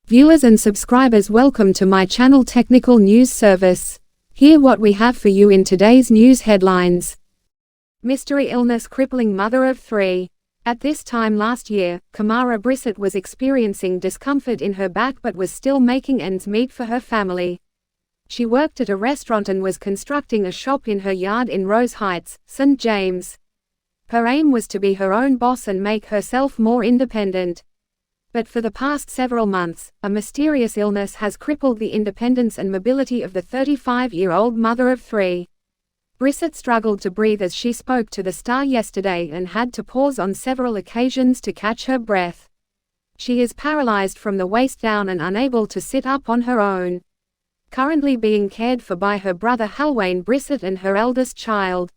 Viewers and subscribers, welcome to my channel Technical News Service. Here what we have for you in today's news headlines. Mystery illness crippling mother of three. At this time last year, Kamara Brissett was experiencing discomfort in her back but was still making ends meet for her family. She worked at a restaurant and was constructing a shop in her yard in Rose Heights, St. James. Her aim was to be her own boss and make herself more independent. But for the past several months, a mysterious illness has crippled the independence and mobility of the 35-year-old mother of three. Brissett struggled to breathe as she spoke to the Star yesterday and had to pause on several occasions to catch her breath. She is paralyzed from the waist down and unable to sit up on her own. Currently being cared for by her brother Halwayne Brissett and her eldest child.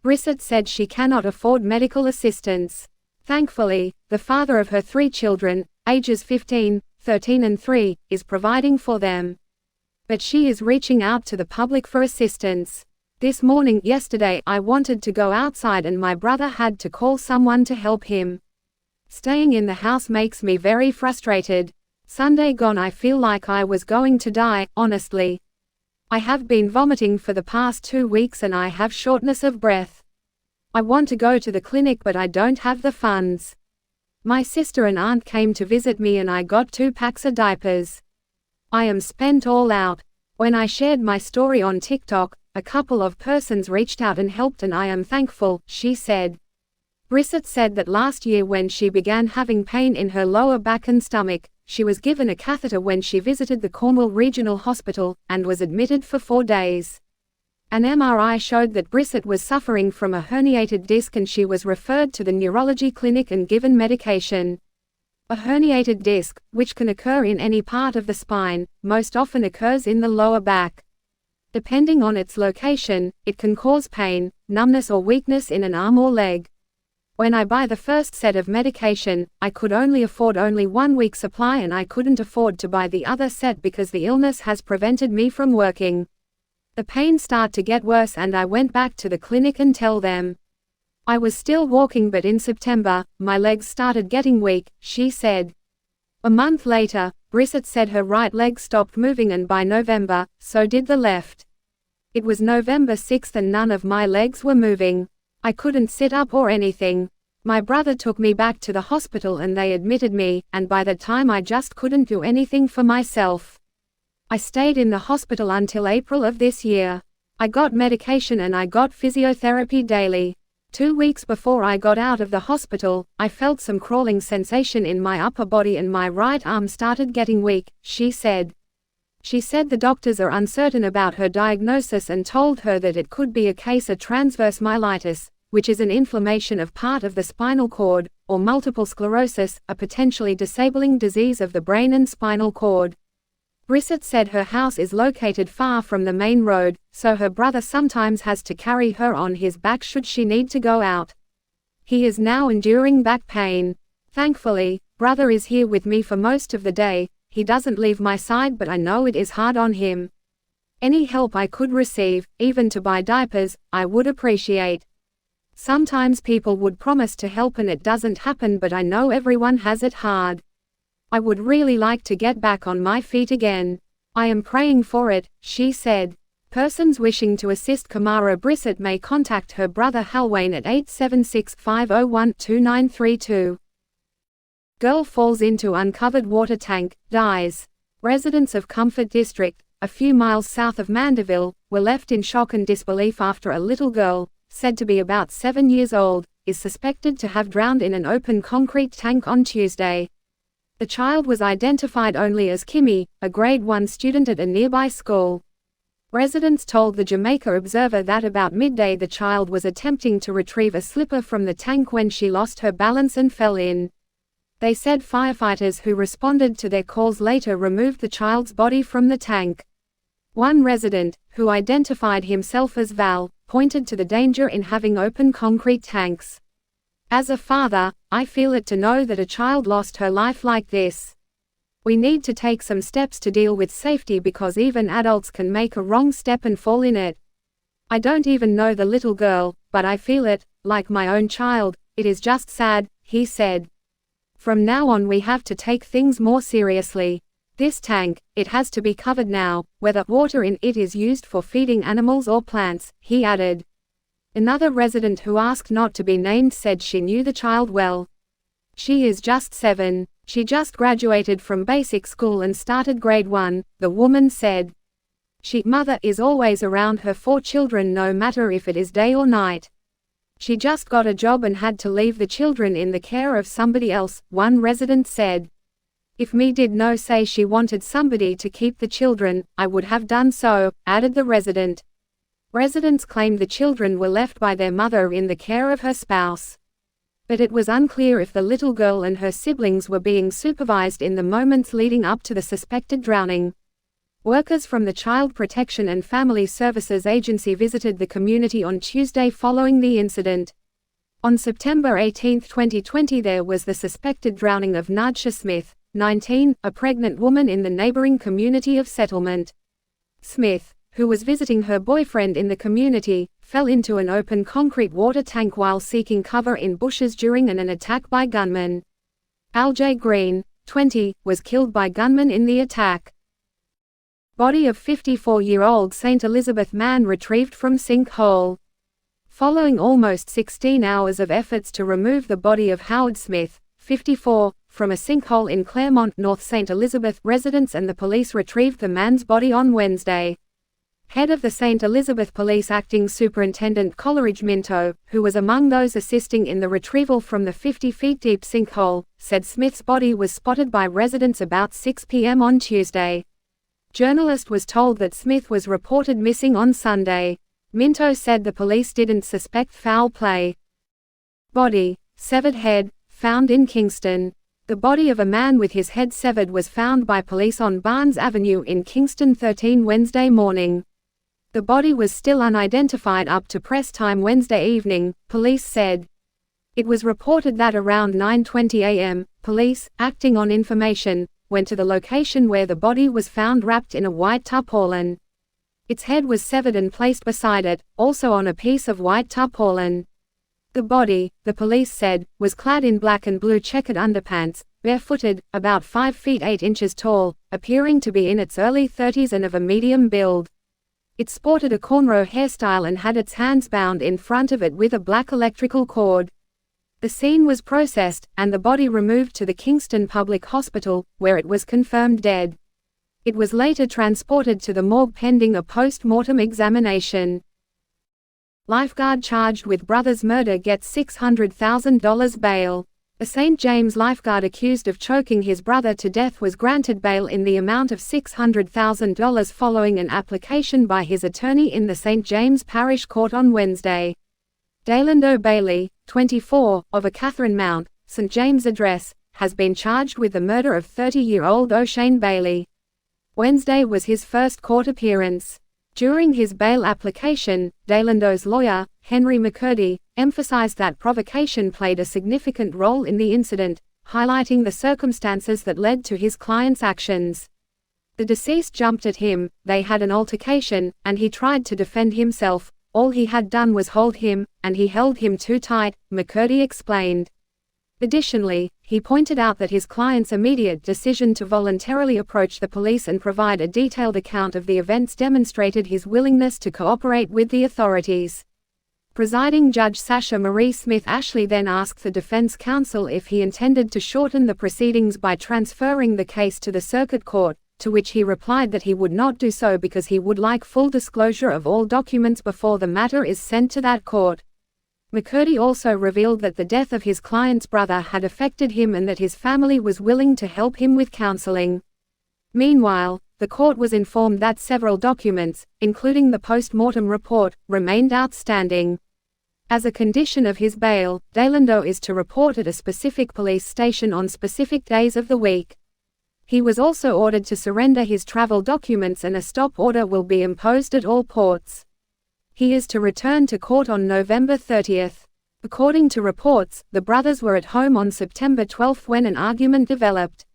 Brissett said she cannot afford medical assistance. Thankfully, the father of her three children, ages 15, 13 and 3, is providing for them. But she is reaching out to the public for assistance. This morning yesterday I wanted to go outside and my brother had to call someone to help him. Staying in the house makes me very frustrated. Sunday gone I feel like I was going to die, honestly. I have been vomiting for the past 2 weeks and I have shortness of breath. I want to go to the clinic but I don't have the funds. My sister and aunt came to visit me and I got 2 packs of diapers. I am spent all out. When I shared my story on TikTok, a couple of persons reached out and helped and I am thankful, she said. Brissett said that last year when she began having pain in her lower back and stomach, she was given a catheter when she visited the Cornwall Regional Hospital, and was admitted for 4 days. An MRI showed that Brissett was suffering from a herniated disc and she was referred to the neurology clinic and given medication. A herniated disc, which can occur in any part of the spine, most often occurs in the lower back. Depending on its location, it can cause pain, numbness or weakness in an arm or leg. When I buy the first set of medication, I could only afford only 1 week's supply and I couldn't afford to buy the other set because the illness has prevented me from working. The pain started to get worse and I went back to the clinic and tell them. I was still walking but in September, my legs started getting weak, she said. A month later, Brissett said her right leg stopped moving and by November, so did the left. It was November 6th and none of my legs were moving. I couldn't sit up or anything. My brother took me back to the hospital and they admitted me, and by the time I just couldn't do anything for myself. I stayed in the hospital until April of this year. I got medication and I got physiotherapy daily. 2 weeks before I got out of the hospital, I felt some crawling sensation in my upper body and my right arm started getting weak, she said. She said the doctors are uncertain about her diagnosis and told her that it could be a case of transverse myelitis, which is an inflammation of part of the spinal cord, or multiple sclerosis, a potentially disabling disease of the brain and spinal cord. Brissett said her house is located far from the main road, so her brother sometimes has to carry her on his back should she need to go out. He is now enduring back pain. Thankfully, brother is here with me for most of the day. He doesn't leave my side but I know it is hard on him. Any help I could receive, even to buy diapers, I would appreciate. Sometimes people would promise to help and it doesn't happen but I know everyone has it hard. I would really like to get back on my feet again. I am praying for it, she said. Persons wishing to assist Kamara Brissett may contact her brother Halwayne at 876-501-2932. Girl falls into uncovered water tank, dies. Residents of Comfort District, a few miles south of Mandeville, were left in shock and disbelief after a little girl, said to be about 7 years old, is suspected to have drowned in an open concrete tank on Tuesday. The child was identified only as Kimmy, a grade 1 student at a nearby school. Residents told the Jamaica Observer that about midday the child was attempting to retrieve a slipper from the tank when she lost her balance and fell in. They said firefighters who responded to their calls later removed the child's body from the tank. One resident, who identified himself as Val, pointed to the danger in having open concrete tanks. As a father, I feel it to know that a child lost her life like this. We need to take some steps to deal with safety because even adults can make a wrong step and fall in it. I don't even know the little girl, but I feel it, like my own child. It is just sad, he said. From now on we have to take things more seriously. This tank, it has to be covered now, whether water in it is used for feeding animals or plants," he added. Another resident who asked not to be named said she knew the child well. "She is just 7. She just graduated from basic school and started grade 1, the woman said. Mother is always around her 4 children no matter if it is day or night. She just got a job and had to leave the children in the care of somebody else," one resident said. "If me did know say she wanted somebody to keep the children, I would have done so," added the resident. Residents claimed the children were left by their mother in the care of her spouse. But it was unclear if the little girl and her siblings were being supervised in the moments leading up to the suspected drowning. Workers from the Child Protection and Family Services Agency visited the community on Tuesday following the incident. On September 18, 2020, there was the suspected drowning of Nadja Smith, 19, a pregnant woman in the neighboring community of Settlement. Smith, who was visiting her boyfriend in the community, fell into an open concrete water tank while seeking cover in bushes during an attack by gunmen. Al J. Green, 20, was killed by gunmen in the attack. Body of 54-year-old St. Elizabeth man retrieved from sinkhole. Following almost 16 hours of efforts to remove the body of Howard Smith, 54, from a sinkhole in Claremont, North St. Elizabeth, residents and the police retrieved the man's body on Wednesday. Head of the St. Elizabeth Police Acting Superintendent Coleridge Minto, who was among those assisting in the retrieval from the 50 feet deep sinkhole, said Smith's body was spotted by residents about 6 p.m. on Tuesday. Journalist was told that Smith was reported missing on Sunday. Minto said the police didn't suspect foul play. Body, severed head, found in Kingston. The body of a man with his head severed was found by police on Barnes Avenue in Kingston 13 Wednesday morning. The body was still unidentified up to press time Wednesday evening, police said. It was reported that around 9:20 a.m., police, acting on information, went to the location where the body was found wrapped in a white tarpaulin. Its head was severed and placed beside it, also on a piece of white tarpaulin. The body, the police said, was clad in black and blue checkered underpants, barefooted, about 5 feet 8 inches tall, appearing to be in its early 30s and of a medium build. It sported a cornrow hairstyle and had its hands bound in front of it with a black electrical cord. The scene was processed, and the body removed to the Kingston Public Hospital, where it was confirmed dead. It was later transported to the morgue pending a post-mortem examination. Lifeguard charged with brother's murder gets $600,000 bail. A St. James lifeguard accused of choking his brother to death was granted bail in the amount of $600,000 following an application by his attorney in the St. James Parish Court on Wednesday. Dalendo Bailey, 24, of a Catherine Mount, St. James address, has been charged with the murder of 30-year-old O'Shane Bailey. Wednesday was his first court appearance. During his bail application, Dalendo's lawyer, Henry McCurdy, emphasized that provocation played a significant role in the incident, highlighting the circumstances that led to his client's actions. The deceased jumped at him, they had an altercation, and he tried to defend himself. All he had done was hold him, and he held him too tight, McCurdy explained. Additionally, he pointed out that his client's immediate decision to voluntarily approach the police and provide a detailed account of the events demonstrated his willingness to cooperate with the authorities. Presiding Judge Sasha Marie Smith Ashley then asked the defense counsel if he intended to shorten the proceedings by transferring the case to the circuit court, to which he replied that he would not do so because he would like full disclosure of all documents before the matter is sent to that court. McCurdy also revealed that the death of his client's brother had affected him and that his family was willing to help him with counseling. Meanwhile, the court was informed that several documents, including the post-mortem report, remained outstanding. As a condition of his bail, Dalendo is to report at a specific police station on specific days of the week. He was also ordered to surrender his travel documents and a stop order will be imposed at all ports. He is to return to court on November 30. According to reports, the brothers were at home on September 12 when an argument developed.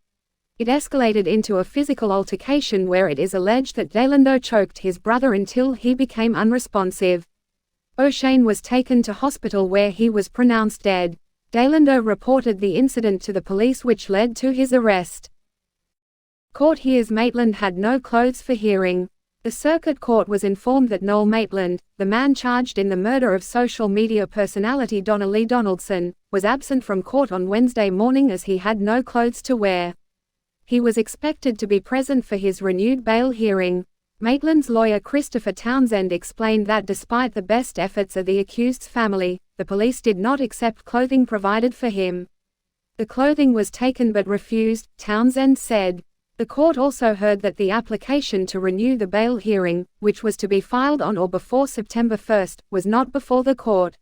It escalated into a physical altercation where it is alleged that Dalendo choked his brother until he became unresponsive. O'Shane was taken to hospital where he was pronounced dead. Dalendo reported the incident to the police which led to his arrest. court hears Maitland had no clothes for hearing. The circuit court was informed that Noel Maitland, the man charged in the murder of social media personality Donna Lee Donaldson, was absent from court on Wednesday morning as he had no clothes to wear. He was expected to be present for his renewed bail hearing. Maitland's lawyer Christopher Townsend explained that despite the best efforts of the accused's family, the police did not accept clothing provided for him. The clothing was taken but refused, Townsend said. The court also heard that the application to renew the bail hearing, which was to be filed on or before September 1, was not before the court.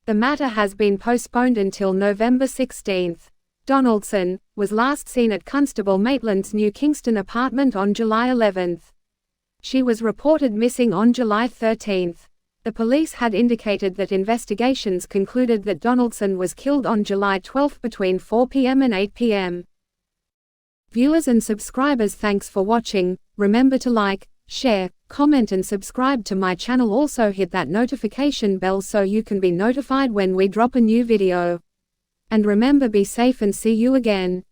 The matter has been postponed until November 16. Donaldson was last seen at Constable Maitland's New Kingston apartment on July 11. She was reported missing on July 13. The police had indicated that investigations concluded that Donaldson was killed on July 12 between 4 p.m. and 8 p.m. Viewers and subscribers, thanks for watching. Remember to like, share, comment and subscribe to my channel. Also hit that notification bell so you can be notified when we drop a new video. And remember, be safe and see you again.